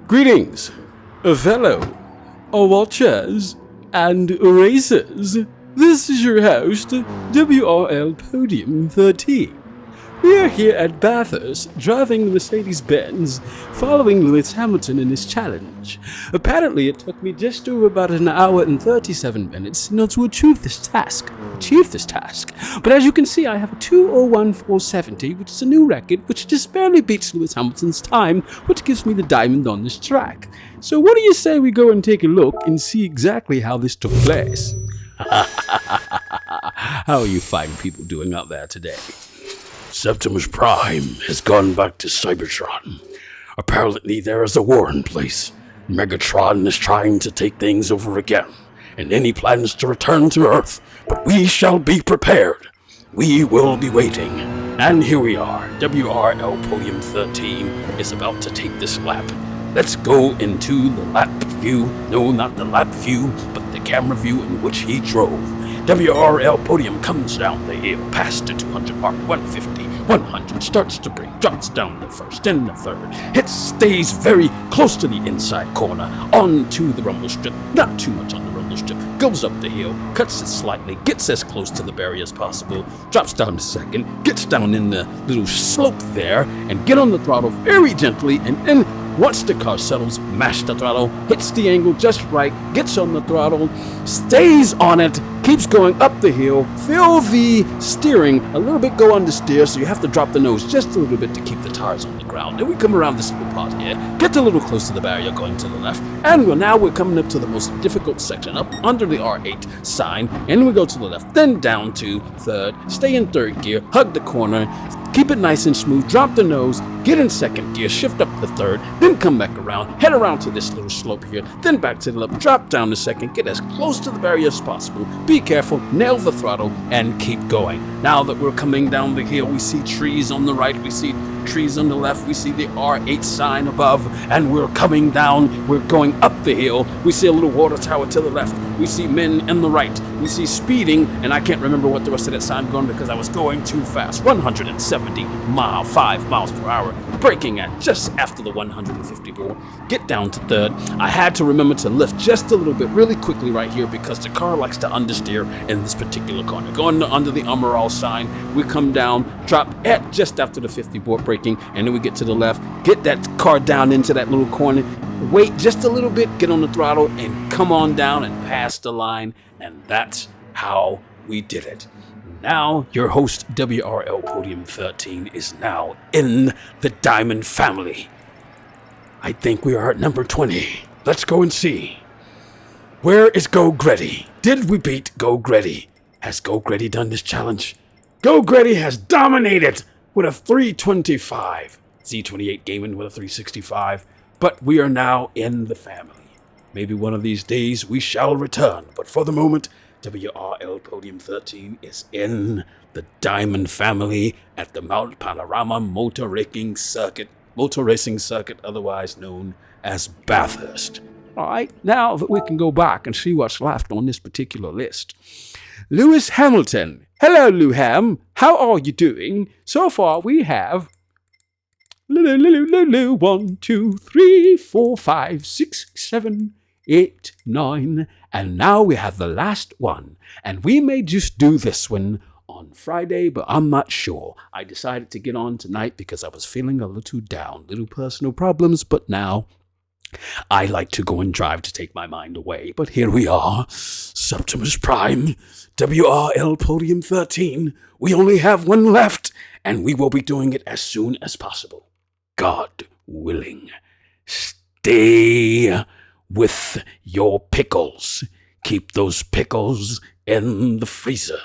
Greetings, fellow watchers and racers. This is your host, WRL Podium 13. We are here at Bathurst, driving the Mercedes-Benz, following Lewis Hamilton in his challenge. Apparently, it took me just over about an hour and 37 minutes to achieve this task. But as you can see, I have a 2:01.470, which is a new record, which just barely beats Lewis Hamilton's time, which gives me the diamond on this track. So what do you say we go and take a look and see exactly how this took place? How are you fine people doing out there today? Septimus Prime has gone back to Cybertron. Apparently there is a war in place. Megatron is trying to take things over again, and then he plans to return to Earth. But we shall be prepared. We will be waiting. And here we are. WRL Podium 13 is about to take this lap. Let's go into the lap view. No, not the lap view, but the camera view in which he drove. WRL Podium comes down the hill, past the 200 mark, 150, 100, starts to brake, drops down the first, then the third. It stays very close to the inside corner, onto the rumble strip, not too much on the rumble strip, goes up the hill, cuts it slightly, gets as close to the barrier as possible, drops down to second, gets down in the little slope there, and get on the throttle very gently, and then once the car settles, mash the throttle, hits the angle just right, gets on the throttle, stays on it, keeps going up the hill, feel the steering a little bit go understeer, so you have to drop the nose just a little bit to keep the tires on the ground. Then we come around this little part here, get a little close to the barrier going to the left, and now we're coming up to the most difficult section, up under the R8 sign, and we go to the left, then down to third, stay in third gear, hug the corner, keep it nice and smooth, drop the nose, get in second gear, shift up the third, then come back around, head around to this little slope here, then back to the left, drop down to second, get as close to the barrier as possible, be careful, nail the throttle, and keep going. Now that we're coming down the hill, we see trees on the right, we see trees on the left, we see the R8 sign above, and we're coming down, we're going up the hill, we see a little water tower to the left, we see men on the right, we see speeding, and I can't remember what the rest of that sign going because I was going too fast, 5 miles per hour, braking at just after the 150 board, get down to third. I had to remember to lift just a little bit really quickly right here because the car likes to understeer in this particular corner. Going under the Amaral sign, we come down, drop at just after the 50 board braking, and then we get to the left, get that car down into that little corner, wait just a little bit, get on the throttle, and come on down and pass the line, and that's how we did it. Now, your host, WRL Podium 13, is now in the Diamond family. I think we are at number 20. Let's go and see. Where is Go Greddy? Did we beat Go Greddy? Has Go Greddy done this challenge? Go Greddy has dominated with a 325. Z28 Gaming with a 365. But we are now in the family. Maybe one of these days we shall return. But for the moment, WRL Podium 13 is in the Diamond family at the Mount Panorama Motor Racing Circuit, otherwise known as Bathurst. All right, now that we can go back and see what's left on this particular list. Lewis Hamilton. Hello, Lou Ham. How are you doing? So far, we have 1, 2, 3, 4, 5, 6, 7, 8, 9, and now we have the last one, and we may just do this one on Friday, but I'm not sure. I decided to get on tonight because I was feeling a little down, little personal problems, but now I like to go and drive to take my mind away. But here we are, Septimus Prime, WRL Podium 13. We only have one left, and we will be doing it as soon as possible. God willing. Stay with your pickles. Keep those pickles in the freezer,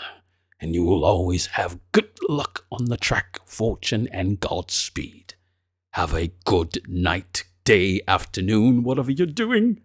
and you will always have good luck on the track, fortune, and Godspeed. Have a good night, day, afternoon, whatever you're doing.